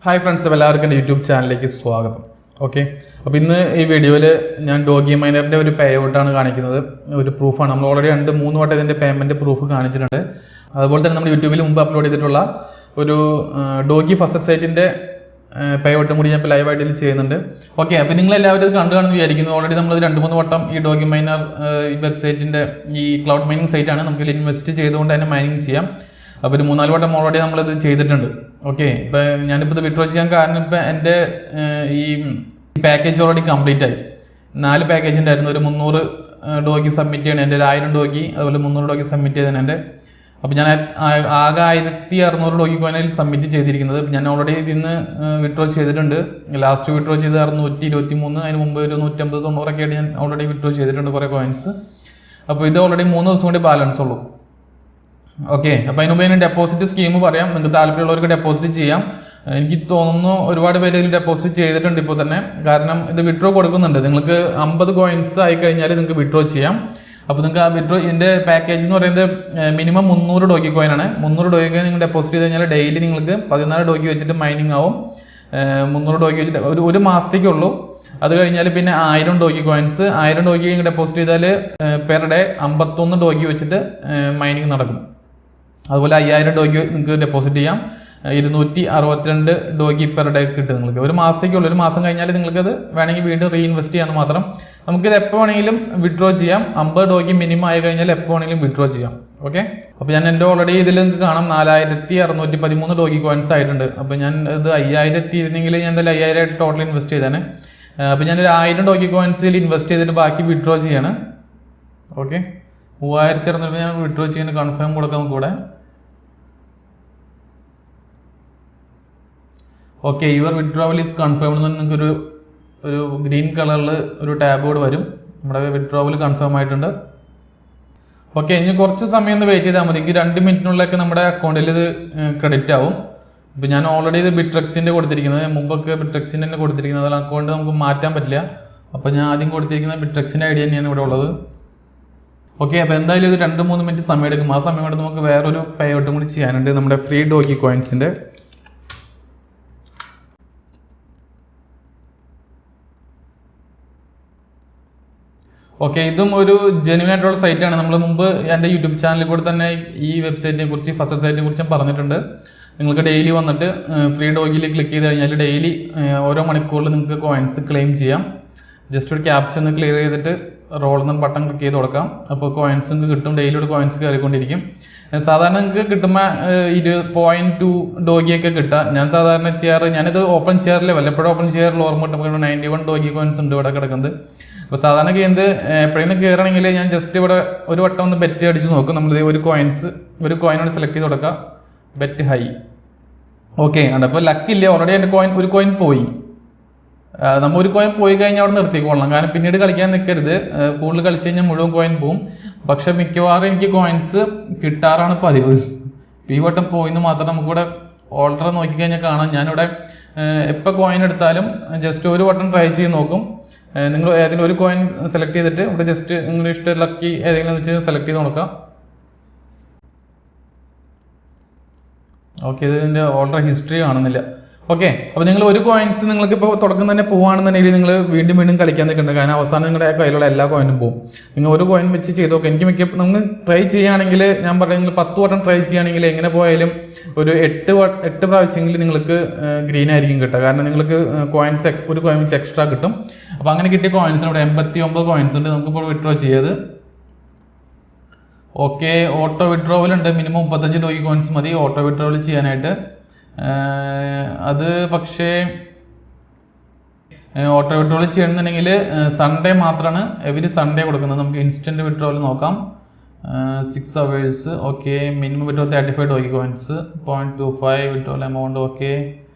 Hi friends, എല്ലാവർക്കും എൻ്റെ YouTube ചാനലിലേക്ക് സ്വാഗതം. ഓക്കെ, അപ്പോൾ ഇന്ന് ഈ വീഡിയോയിൽ ഞാൻ ഡോഗി മൈനറിൻ്റെ ഒരു പേ ഔട്ടാണ് കാണിക്കുന്നത്. ഒരു പ്രൂഫാണ്. നമ്മൾ ഓൾറെഡി 2-3 വട്ടം ഇതിൻ്റെ പേയ്മെൻറ്റ് പ്രൂഫ് കാണിച്ചിട്ടുണ്ട്. അതുപോലെ തന്നെ നമ്മൾ യൂട്യൂബിൽ മുമ്പ് അപ്ലോഡ് ചെയ്തിട്ടുള്ള ഒരു ഡോഗി ഫസ്റ്റ് സൈറ്റിൻ്റെ പേ ഔട്ടും കൂടി ഞാൻ ഇപ്പോൾ ലൈവായിട്ട് ഇതിൽ ചെയ്യുന്നുണ്ട്. ഓക്കെ, അപ്പോൾ നിങ്ങളെല്ലാവരും ഇത് കണ്ടു കാണുമെന്ന് വിചാരിക്കുന്നു. ഓൾറെഡി നമ്മളത് 2-3 വട്ടം ഈ ഡോഗി മൈനർ ഈ വെബ്സൈറ്റിൻ്റെ ഈ ക്ലൗഡ് മൈനിങ് സൈറ്റാണ്. നമുക്ക് ഇൻവെസ്റ്റ് ചെയ്തുകൊണ്ട് തന്നെ മൈനിങ് ചെയ്യാം. അപ്പോൾ ഒരു 3-4 വട്ടം ഓൾറെഡി നമ്മളിത് ചെയ്തിട്ടുണ്ട്. ഓക്കെ, ഇപ്പം ഞാനിപ്പോൾ ഇത് വിഡ്രോ ചെയ്യാൻ കാരണം ഇപ്പം എൻ്റെ ഈ പാക്കേജ് ഓൾറെഡി കംപ്ലീറ്റ് ആയി. 4 പാക്കേജ് ഉണ്ടായിരുന്നു. ഒരു 300 ഡോഗി സബ്മിറ്റ് ചെയ്യണം. എൻ്റെ ഒരു 1000 ഡോഗി, അതുപോലെ 300 ഡോഗി സബ്മിറ്റ് ചെയ്തതാണ് എൻ്റെ. അപ്പോൾ ഞാൻ ആകെ 1600 ഡോഗി കോയിനിൽ സബ്മിറ്റ് ചെയ്തിരിക്കുന്നത്. ഞാൻ ഓൾറെഡി ഇതിന്ന് വിഡ്രോ ചെയ്തിട്ടുണ്ട്. ലാസ്റ്റ് വിഡ്രോ ചെയ്ത് 623, അതിന് മുമ്പ് ഒരു 150-90 ഒക്കെ ആയിട്ട് ഞാൻ ഓൾറെഡി വിഡ്രോ ചെയ്തിട്ടുണ്ട് കുറേ കോയിൻസ്. അപ്പോൾ ഇത് ഓൾറെഡി 3 ദിവസം കൊണ്ട് ബാലൻസ് ഉള്ളൂ. ഓക്കെ, അപ്പോൾ അതിന് മുമ്പ് ഞാൻ ഡെപ്പോസിറ്റ് സ്കീം പറയാം. നിങ്ങൾക്ക് താല്പര്യമുള്ളവർക്ക് ഡെപ്പോസിറ്റ് ചെയ്യാം. എനിക്ക് തോന്നുന്നു ഒരുപാട് പേര് ഇതിൽ ഡെപ്പോസിറ്റ് ചെയ്തിട്ടുണ്ട് ഇപ്പോൾ തന്നെ. കാരണം ഇത് വിഡ്രോ കൊടുക്കുന്നുണ്ട്. നിങ്ങൾക്ക് 50 കോയിൻസ് ആയി കഴിഞ്ഞാൽ നിങ്ങൾക്ക് വിഡ്രോ ചെയ്യാം. അപ്പോൾ നിങ്ങൾക്ക് ആ വിഡ്രോ ഇതിൻ്റെ പാക്കേജ് എന്ന് പറയുന്നത് മിനിമം 300 ഡോഗി കോയിനാണ്. 300 ഡോഗി കോയിൻ നിങ്ങൾ ഡെപ്പോസിറ്റ് ചെയ്ത് കഴിഞ്ഞാൽ ഡെയിലി നിങ്ങൾക്ക് 14 ഡോഗി വെച്ചിട്ട് മൈനിങ് ആവും. 300 ഡോഗി വെച്ചിട്ട് ഒരു മാസത്തേക്കുള്ളൂ. അത് കഴിഞ്ഞാൽ പിന്നെ 1000 ഡോഗി കോയിൻസ്, 1000 ഡോഗി നിങ്ങൾ ഡെപ്പോസിറ്റ് ചെയ്താൽ പെർ ഡേ 51 ഡോഗി വെച്ചിട്ട് മൈനിങ് നടക്കും. അതുപോലെ 5000 ഡോഗി നിങ്ങൾക്ക് ഡെപ്പോസിറ്റ് ചെയ്യാം. 262 ഡോഗി പെർ ഡേ കിട്ടും നിങ്ങൾക്ക്. ഒരു മാസത്തേക്കുള്ളൂ. ഒരു മാസം കഴിഞ്ഞാൽ നിങ്ങൾക്കത് വേണമെങ്കിൽ വീണ്ടും റീഇൻവെസ്റ്റ് ചെയ്യാമെന്ന് മാത്രം. നമുക്കിത് എപ്പോൾ വേണമെങ്കിലും വിഡ്രോ ചെയ്യാം. 50 ഡോഗി മിനിമം ആയി കഴിഞ്ഞാൽ എപ്പോൾ വേണമെങ്കിലും വിഡ്രോ ചെയ്യാം. ഓക്കെ, അപ്പോൾ ഞാൻ എൻ്റെ ഓൾറെഡി ഇതിൽ നിങ്ങൾക്ക് കാണാം 4613 ഡോഗി കോയിൻസ് ആയിട്ടുണ്ട്. അപ്പോൾ ഞാൻ ഇത് 5000 എത്തിയിരുന്നെങ്കിൽ ഞാൻ എന്തായാലും 5000 ടോട്ടൽ ഇൻവെസ്റ്റ് ചെയ്തേനെ. അപ്പോൾ ഞാനൊരു 1000 ഡോഗി കോയിൻസിൽ ഇൻവെസ്റ്റ് ചെയ്തിട്ട് ബാക്കി വിഡ്രോ ചെയ്യാണ്. ഓക്കെ, 3600 ഞാൻ വിഡ്രോ ചെയ്യുന്ന കൺഫേം കൊടുക്കാം നമുക്ക് ഇവിടെ. Okay, your withdrawal is confirm എന്ന് നിങ്ങൾക്കൊരു ഗ്രീൻ കളറിൽ ഒരു ടാബ് കൂടെ വരും. നമ്മുടെ വിഡ്രോവൽ കൺഫേം ആയിട്ടുണ്ട്. ഓക്കെ, ഇനി കുറച്ച് സമയം ഒന്ന് വെയിറ്റ് ചെയ്താൽ മതി. 2 മിനിറ്റിനുള്ളിലൊക്കെ നമ്മുടെ അക്കൗണ്ടിൽ ഇത് ക്രെഡിറ്റ് ആവും. ഇപ്പോൾ ഞാൻ ഓൾറെഡി ഇത് ബിട്രെക്സിൻ്റെ കൊടുത്തിരിക്കുന്നത്, മുമ്പൊക്കെ ബിട്രെക്സിൻ്റെ തന്നെ കൊടുത്തിരിക്കുന്നത്. അതുപോലെ അക്കൗണ്ട് നമുക്ക് മാറ്റാൻ പറ്റില്ല. അപ്പോൾ ഞാൻ ആദ്യം കൊടുത്തിരിക്കുന്ന ബിട്രെക്സിൻ്റെ ഐഡിയ തന്നെയാണ് ഇവിടെ ഉള്ളത്. ഓക്കെ, അപ്പോൾ എന്തായാലും ഇത് 2-3 മിനിറ്റ് സമയം എടുക്കും. ആ സമയം കൊണ്ട് നമുക്ക് വേറൊരു പേ ഔട്ടും കൂടി ചെയ്യാനുണ്ട്, നമ്മുടെ ഫ്രീ ഡോഗി കോയിൻസിൻ്റെ. ഓക്കെ, ഇതും ഒരു ജെന്യൂൻ ആയിട്ടുള്ള സൈറ്റാണ്. നമ്മൾ മുമ്പ് എൻ്റെ യൂട്യൂബ് ചാനലിൽ കൂടെ തന്നെ ഈ വെബ്സൈറ്റിനെ കുറിച്ച്, ഫസ്റ്റ് സൈറ്റിനെ കുറിച്ച് പറഞ്ഞിട്ടുണ്ട്. നിങ്ങൾക്ക് ഡെയിലി വന്നിട്ട് ഫ്രീ ഡോഗിയിൽ ക്ലിക്ക് ചെയ്ത് കഴിഞ്ഞാൽ ഡെയിലി ഓരോ മണിക്കൂറിൽ നിങ്ങൾക്ക് കോയിൻസ് ക്ലെയിം ചെയ്യാം. ജസ്റ്റ് ഒരു ക്യാപ്ചർ ഒന്ന് ക്ലിയർ ചെയ്തിട്ട് റോൾ എന്ന ബട്ടൺ ക്ലിക്ക് ചെയ്ത് കൊടുക്കാം. അപ്പോൾ കോയിൻസ് നിങ്ങൾക്ക് കിട്ടും. ഡെയിലി ഒരു കോയിൻസ് കയറിക്കൊണ്ടിരിക്കും. സാധാരണ നിങ്ങൾക്ക് കിട്ടുമ്പോൾ 0.2 ഡോഗിയൊക്കെ കിട്ടാം. ഞാൻ സാധാരണ ചെയ്യാറ്, ഞാനിത് ഓപ്പൺ ചെയ്യാറില്ല, വല്ലപ്പോഴും ഓപ്പൺ ചെയ്യാറുള്ള. ഓർമ്മ കിട്ടുമ്പോൾ 91 ഡോഗി കോയിൻസ് ഉണ്ട് ഇവിടെ കിടക്കുന്നത്. അപ്പോൾ സാധാരണ എന്ത് എപ്പോഴെങ്കിലും കയറണമെങ്കിൽ ഞാൻ ജസ്റ്റ് ഇവിടെ ഒരു വട്ടം ഒന്ന് ബെറ്റ് അടിച്ച് നോക്കും. നമ്മൾ ഒരു കോയിനോട് സെലക്ട് ചെയ്ത് കൊടുക്കാം, ബെറ്റ് ഹൈ. ഓക്കെ ആണ്. അപ്പോൾ ലക്കില്ല, ഓൾറെഡി എൻ്റെ ഒരു കോയിൻ പോയി. നമ്മൾ ഒരു കോയിൻ പോയി കഴിഞ്ഞാൽ അവിടെ നിർത്തിക്കൊള്ളണം. കാരണം പിന്നീട് കളിക്കാൻ നിൽക്കരുത്. കൂടുതൽ കളിച്ച് കഴിഞ്ഞാൽ മുഴുവൻ കോയിൻ പോവും. പക്ഷെ മിക്കവാറും എനിക്ക് കോയിൻസ് കിട്ടാറാണ് പതിവ്. ഈ വട്ടം പോയിന്ന് മാത്രം നമുക്കിവിടെ ഓൾറെഡി നോക്കിക്കഴിഞ്ഞാൽ കാണാം. ഞാനിവിടെ എപ്പോൾ കോയിൻ എടുത്താലും ജസ്റ്റ് ഒരു വട്ടം ട്രൈ ചെയ്ത് നോക്കും. നിങ്ങൾ ഏതെങ്കിലും ഒരു കോയിൻ സെലക്ട് ചെയ്തിട്ട് ഇവിടെ ജസ്റ്റ് നിങ്ങൾ ഇഷ്ടം ലക്കി ഏതെങ്കിലും വെച്ച് സെലക്ട് ചെയ്ത് നോക്കാം. ഓക്കെ, ഇതിൻ്റെ ഓൾറെഡി ഹിസ്റ്ററി കാണുന്നില്ല. ഓക്കെ, അപ്പോൾ നിങ്ങൾ ഒരു കോയിൻസ് നിങ്ങൾക്ക് ഇപ്പോൾ തുടക്കം തന്നെ പോവുകയാണെന്നുണ്ടെങ്കിൽ നിങ്ങൾ വീണ്ടും കളിക്കാൻ നിൽക്കുന്നുണ്ട്. കാരണം അവസാനം നിങ്ങളുടെ കയ്യിലുള്ള എല്ലാ കോയിനും പോകും. നിങ്ങൾ ഒരു കോയിൻ വെച്ച് ചെയ്ത് നോക്കുക. എനിക്ക് നമ്മൾ ട്രൈ ചെയ്യുകയാണെങ്കിൽ, ഞാൻ പറയുന്നത് നിങ്ങൾ 10 വട്ടം ട്രൈ ചെയ്യുകയാണെങ്കിൽ എങ്ങനെ പോയാലും ഒരു 8 പ്രാവശ്യമെങ്കിലും നിങ്ങൾക്ക് ഗ്രീൻ ആയിരിക്കും കിട്ടുക. കാരണം നിങ്ങൾക്ക് കോയിൻസ് ഒരു കോയിൻ വെച്ച് എക്സ്ട്രാ കിട്ടും. അപ്പോൾ അങ്ങനെ കിട്ടിയ കോയിൻസിന് ഇവിടെ 89 കോയിൻസ് ഉണ്ട്. നമുക്കിപ്പോൾ വിഡ്രോ ചെയ്ത്. ഓക്കെ, ഓട്ടോ വിഡ്രോവലുണ്ട്. മിനിമം 35 ഡോഗി കോയിൻസ് മതി ഓട്ടോ വിഡ്രോവൽ ചെയ്യാനായിട്ട്. അത് പക്ഷേ ഓട്ടോ വിഡ്രോവൽ ചെയ്യണമെന്നുണ്ടെങ്കിൽ സൺഡേ മാത്രമാണ് എവരി സൺഡേ കൊടുക്കുന്നത്. നമുക്ക് ഇൻസ്റ്റൻറ്റ് വിഡ്രോവൽ നോക്കാം. 6 hours. Okay, minimum withdraw 35 Doge coins, 0.25 withdrawal amount. Okay,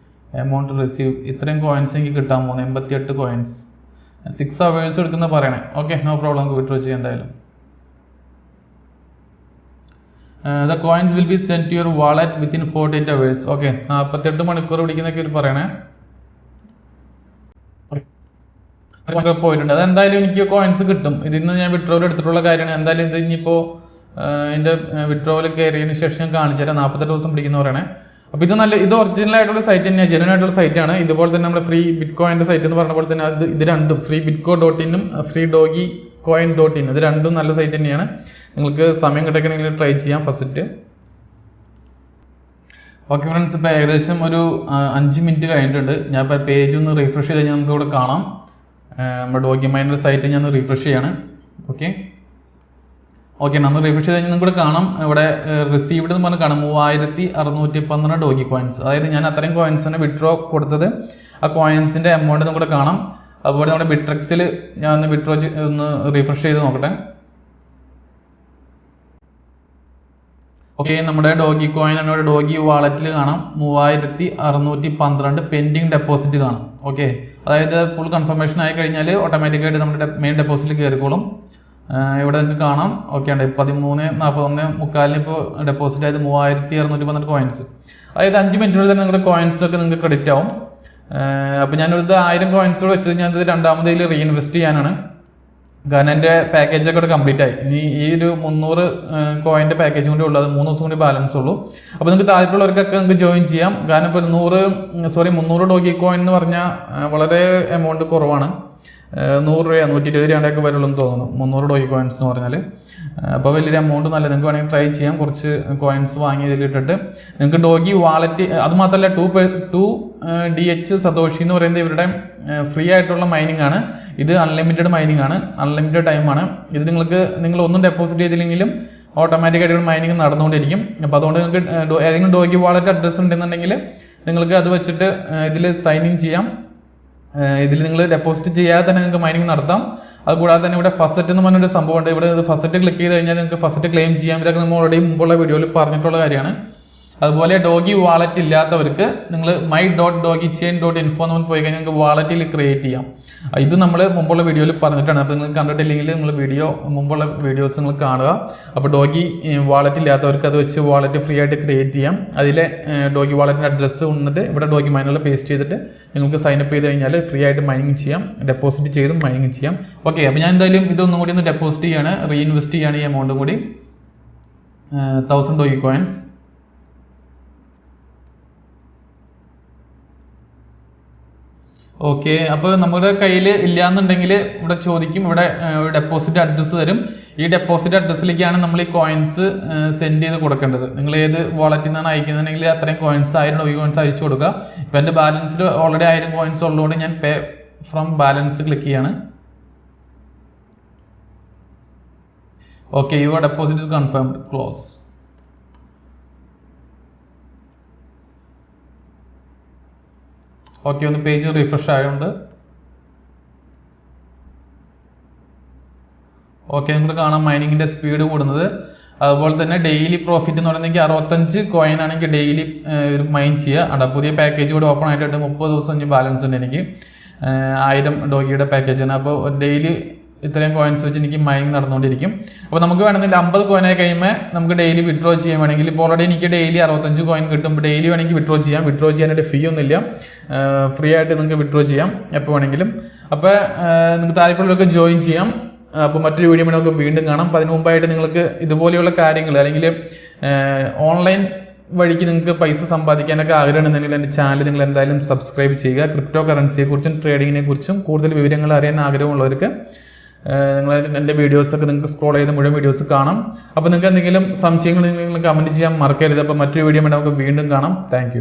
amount receive. ഇത്രയും കോയിൻസ് എനിക്ക് കിട്ടാൻ പോകുന്നത് 88 കോയിൻസ്. 6 hours എടുക്കുന്നത് പറയണേ. ഓക്കെ, നോ പ്രോബ്ലം, നമുക്ക് വിഡ്രോ ചെയ്യാം എന്തായാലും. The coins will be sent to your wallet within 48 hours. Okay, 48 മണിക്കൂർ പിടിക്കുന്നൊക്കെ ഒരു പറയണേ. പോയിട്ടുണ്ട്. അതെന്തായാലും എനിക്ക് കോയിൻസ് കിട്ടും. ഇതിന്ന് ഞാൻ വിഡ്രോവൽ എടുത്തിട്ടുള്ള കാര്യമാണ്. എന്തായാലും ഇത് ഇനിയിപ്പോൾ എൻ്റെ വിഡ്രോവൽ കയറിയതിന് ശേഷം ഞാൻ കാണിച്ചു തരാം. 48 ദിവസം പിടിക്കുന്ന പറയണേ. അപ്പോൾ ഇത് ഒറിജിനൽ ആയിട്ടുള്ള സൈറ്റ് തന്നെയാണ്, ജെന്യൂൻ ആയിട്ടുള്ള സൈറ്റാണ്. ഇതുപോലെ തന്നെ നമ്മുടെ ഫ്രീ ബിറ്റ് കോയിൻ്റെ സൈറ്റ് എന്ന് പറഞ്ഞ പോലെ തന്നെ ഇത് രണ്ടും ഫ്രീ bitco.in ഫ്രീ dogecoin.in ഇത് രണ്ടും നല്ല സൈറ്റ് തന്നെയാണ്. നിങ്ങൾക്ക് സമയം കിട്ടണമെങ്കിൽ ട്രൈ ചെയ്യാം ഫസ്റ്റ്. ഓക്കെ ഫ്രണ്ട്സ്, ഇപ്പോൾ ഏകദേശം ഒരു 5 മിനിറ്റ് കഴിഞ്ഞിട്ടുണ്ട്. ഞാൻ ഇപ്പോൾ പേജ് ഒന്ന് റീഫ്രഷ് ചെയ്ത് കഴിഞ്ഞാൽ നമുക്ക് ഇവിടെ കാണാം. നമ്മുടെ ഡോഗി മൈനർ സൈറ്റ് ഞാൻ റീഫ്രഷ് ചെയ്യാണ്. ഓക്കെ നമ്മൾ റീഫ്രഷ് ചെയ്ത് കഴിഞ്ഞാൽ നിങ്ങൾക്ക് കാണാം ഇവിടെ റിസീവ്ഡ് എന്ന് പറഞ്ഞ് കാണാം 3612 ഡോഗി കോയിൻസ്. അതായത് ഞാൻ അത്രയും കോയിൻസിന് വിഡ്രോ കൊടുത്തത് ആ കോയിൻസിൻ്റെ എമൗണ്ട് നമുക്ക് കാണാം. അതുപോലെ നമ്മുടെ ബിട്രെക്സിൽ ഞാൻ ഒന്ന് വിഡ്രോ ഒന്ന് റീഫ്രഷ് ചെയ്ത് നോക്കട്ടെ. ഓക്കെ, നമ്മുടെ ഡോഗി കോയിൻ എന്നോട് ഡോഗി വാളറ്റിൽ കാണാം 3612 പെൻഡിങ് ഡെപ്പോസിറ്റ് കാണാം. ഓക്കെ, അതായത് ഫുൾ കൺഫർമേഷൻ ആയി കഴിഞ്ഞാൽ ഓട്ടോമാറ്റിക്കായിട്ട് നമ്മുടെ മെയിൻ ഡെപ്പോസിറ്റിൽ കയറിക്കോളും. ഇവിടെ നിങ്ങൾക്ക് കാണാം. ഓക്കെ ഉണ്ട് 13:41 ഇപ്പോൾ ഡെപ്പോസിറ്റ് ആയത് 3612 കോയിൻസ്. അതായത് 5 മിനിറ്റിനുള്ളിൽ തന്നെ നിങ്ങളുടെ കോയിൻസൊക്കെ നിങ്ങൾക്ക് ക്രെഡിറ്റ് ആവും. അപ്പോൾ ഞാനൊരു 1000 കോയിൻസോട് വെച്ചത് ഞാനത് രണ്ടാമതേൽ റീഇൻവെസ്റ്റ് ചെയ്യാനാണ്. കാരണം എൻ്റെ പാക്കേജൊക്കെ ഇവിടെ കംപ്ലീറ്റ് ആയി. ഇനി ഈ ഒരു 300 കോയിൻ്റെ പാക്കേജ് കൂടി ഉള്ളത് 3 ദിവസം കൂടി ബാലൻസ് ഉള്ളൂ. അപ്പോൾ നിങ്ങൾക്ക് താല്പര്യമുള്ളവർക്കൊക്കെ നിങ്ങൾക്ക് ജോയിൻ ചെയ്യാം. കാരണം ഇപ്പോൾ 300 ഡോഗി കോയിൻ എന്ന് പറഞ്ഞാൽ വളരെ എമൗണ്ട് കുറവാണ്. 100 രൂപ 120 രൂപയൊക്കെ വരുള്ളൂ എന്ന് തോന്നുന്നു 300 ഡോഗി കോയിൻസ് എന്ന് പറഞ്ഞാൽ. അപ്പോൾ വലിയൊരു എമൗണ്ട് നല്ല, നിങ്ങൾക്ക് വേണമെങ്കിൽ ട്രൈ ചെയ്യാം. കുറച്ച് കോയിൻസ് വാങ്ങി ഇതിലിട്ടിട്ട് നിങ്ങൾക്ക് ഡോഗി വാലറ്റ്, അതുമാത്രമല്ല 2 DH സതോഷി എന്ന് പറയുന്നത് ഇവരുടെ ഫ്രീ ആയിട്ടുള്ള മൈനിങ് ആണ്. ഇത് അൺലിമിറ്റഡ് മൈനിങ് ആണ്, അൺലിമിറ്റഡ് ടൈമാണ്. ഇത് നിങ്ങൾ ഒന്നും ഡെപ്പോസിറ്റ് ചെയ്തില്ലെങ്കിലും ഓട്ടോമാറ്റിക്കായിട്ട് മൈനിങ് നടന്നുകൊണ്ടിരിക്കും. അപ്പോൾ അതുകൊണ്ട് നിങ്ങൾക്ക് ഏതെങ്കിലും ഡോഗി വാലറ്റ് അഡ്രസ്സ് ഉണ്ടെന്നുണ്ടെങ്കിൽ നിങ്ങൾക്ക് അത് വെച്ചിട്ട് ഇതിൽ സൈൻ ഇൻ ചെയ്യാം. ഇതിൽ നിങ്ങൾ ഡെപ്പോസിറ്റ് ചെയ്യാതെ തന്നെ നിങ്ങൾക്ക് മൈനിങ് നടത്താം. അതുകൂടാതെ തന്നെ ഇവിടെ ഫസ്റ്റ് എന്ന് പറഞ്ഞൊരു സംഭവമുണ്ട്. ഇവിടെ ഫസ്റ്റ് ക്ലിക്ക് ചെയ്ത് കഴിഞ്ഞാൽ നിങ്ങൾക്ക് ഫസ്റ്റ് ക്ലെയിം ചെയ്യാം. ഇതൊക്കെ നമ്മൾ ഓൾറെഡി മുമ്പുള്ള വീഡിയോയിൽ പറഞ്ഞിട്ടുള്ള കാര്യമാണ്. അതുപോലെ ഡോഗി വാലറ്റ് ഇല്ലാത്തവർക്ക് നിങ്ങൾ my.dogichain.info എന്ന് പോയി കഴിഞ്ഞാൽ നിങ്ങൾക്ക് വാലറ്റിൽ ക്രിയേറ്റ് ചെയ്യാം. ഇത് നമ്മൾ മുമ്പുള്ള വീഡിയോയിൽ പറഞ്ഞിട്ടാണ്. അപ്പോൾ നിങ്ങൾ കണ്ടിട്ടില്ലെങ്കിൽ നിങ്ങൾ മുമ്പുള്ള വീഡിയോസ് നിങ്ങൾ കാണുക. അപ്പോൾ ഡോഗി വാലറ്റ് ഇല്ലാത്തവർക്ക് അത് വെച്ച് വാലറ്റ് ഫ്രീ ആയിട്ട് ക്രിയേറ്റ് ചെയ്യാം. അതിലെ ഡോഗി വാലറ്റിൻ്റെ അഡ്രസ്സ് വന്നിട്ട് ഇവിടെ ഡോഗി മൈനറിൽ പേസ്റ്റ് ചെയ്തിട്ട് നിങ്ങൾക്ക് സൈനപ്പ് ചെയ്ത് കഴിഞ്ഞാൽ ഫ്രീ ആയിട്ട് മൈനിങ് ചെയ്യാം, ഡെപ്പോസിറ്റ് ചെയ്തും മൈനിങ് ചെയ്യാം. ഓക്കെ, അപ്പോൾ ഞാൻ എന്തായാലും ഇതൊന്നും കൂടി ഒന്ന് ഡെപ്പോസിറ്റ് ചെയ്യാണ്, റീഇൻവെസ്റ്റ് ചെയ്യാണ് ഈ എമൗണ്ടും കൂടി 1000 ഡോഗി കോയിൻസ്. ഓക്കെ, അപ്പോൾ നമ്മുടെ കയ്യിൽ ഇല്ലയെന്നുണ്ടെങ്കിൽ ഇവിടെ ചോദിക്കും, ഇവിടെ ഡെപ്പോസിറ്റ് അഡ്രസ്സ് തരും. ഈ ഡെപ്പോസിറ്റ് അഡ്രസ്സിലേക്കാണ് നമ്മൾ ഈ കോയിൻസ് സെൻഡ് ചെയ്ത് കൊടുക്കേണ്ടത്. നിങ്ങൾ ഏത് വാളറ്റിൽ നിന്നാണ് അയക്കുന്നുണ്ടെങ്കിൽ അത്രയും കോയിൻസ് 1000 ഡോഗി കോയിൻസ് അയച്ചു കൊടുക്കുക. ഇപ്പോൾ എൻ്റെ ബാലൻസിൽ ഓൾറെഡി 1000 കോയിൻസ് ഉള്ളതുകൊണ്ട് ഞാൻ പേ ഫ്രം ബാലൻസ് ക്ലിക്ക് ചെയ്യാണ്. Okay, your deposit is confirmed, close. Okay, ഒന്ന് പേജ് റീഫ്രഷ് ആയതുകൊണ്ട്. ഓക്കെ, നിങ്ങൾക്ക് കാണാം മൈനിങ്ങിൻ്റെ സ്പീഡ് കൂടുന്നത്. അതുപോലെ തന്നെ ഡെയിലി പ്രോഫിറ്റ് എന്ന് പറയുന്നത് 65 കോയിൻ ആണെങ്കിൽ ഡെയിലി ഒരു മൈൻ ചെയ്യുക. പുതിയ പാക്കേജ് കൂടെ ഓപ്പൺ ആയിട്ടുണ്ട്. 30 ദിവസം ബാലൻസ് ഉണ്ട് എനിക്ക്. 1000 ഡോഗിയുടെ പാക്കേജാണ്. അപ്പോൾ ഡെയിലി ഇത്രയും കോയിൻസ് വെച്ച് എനിക്ക് മൈനിങ് നടന്നുകൊണ്ടിരിക്കും. അപ്പോൾ നമുക്ക് വേണമെങ്കിൽ 50 കോയിനായി കഴിയുമ്പോൾ നമുക്ക് ഡെയിലി വിഡ്രോ ചെയ്യാൻ വേണമെങ്കിൽ, ഇപ്പോൾ ഓൾറെഡി എനിക്ക് ഡെയിലി 65 കോയിൻ കിട്ടും. ഡെയിലി വേണമെങ്കിൽ വിഡ്രോ ചെയ്യാം. വിഡ്രോ ചെയ്യാനായിട്ട് ഫീ ഒന്നുമില്ല, ഫ്രീ ആയിട്ട് നിങ്ങൾക്ക് വിഡ്രോ ചെയ്യാം എപ്പോൾ വേണമെങ്കിലും. അപ്പോൾ നിങ്ങൾക്ക് താല്പര്യമുള്ളവർക്ക് ജോയിൻ ചെയ്യാം. അപ്പോൾ മറ്റൊരു വീഡിയോ നമുക്ക് വീണ്ടും കാണാം. അപ്പോൾ അതിന് മുമ്പായിട്ട് നിങ്ങൾക്ക് ഇതുപോലെയുള്ള കാര്യങ്ങൾ അല്ലെങ്കിൽ ഓൺലൈൻ വഴിക്ക് നിങ്ങൾക്ക് പൈസ സമ്പാദിക്കാനൊക്കെ ആഗ്രഹമുണ്ടെങ്കിൽ എൻ്റെ ചാനൽ നിങ്ങൾ എന്തായാലും സബ്സ്ക്രൈബ് ചെയ്യുക. ക്രിപ്റ്റോ കറൻസിയെക്കുറിച്ചും ട്രേഡിങ്ങിനെ കുറിച്ചും കൂടുതൽ വിവരങ്ങൾ അറിയാൻ ആഗ്രഹമുള്ളവർക്ക് നിങ്ങൾ എൻ്റെ വീഡിയോസൊക്കെ നിങ്ങൾക്ക് സ്ക്രോൾ ചെയ്ത് മുഴുവൻ വീഡിയോസ് കാണാം. അപ്പോൾ നിങ്ങൾക്ക് എന്തെങ്കിലും സംശയങ്ങൾ നിങ്ങൾ കമൻറ്റ് ചെയ്യാൻ മറക്കരുത്. അപ്പോൾ മറ്റൊരു വീഡിയോ നമുക്ക് വീണ്ടും കാണാം. താങ്ക്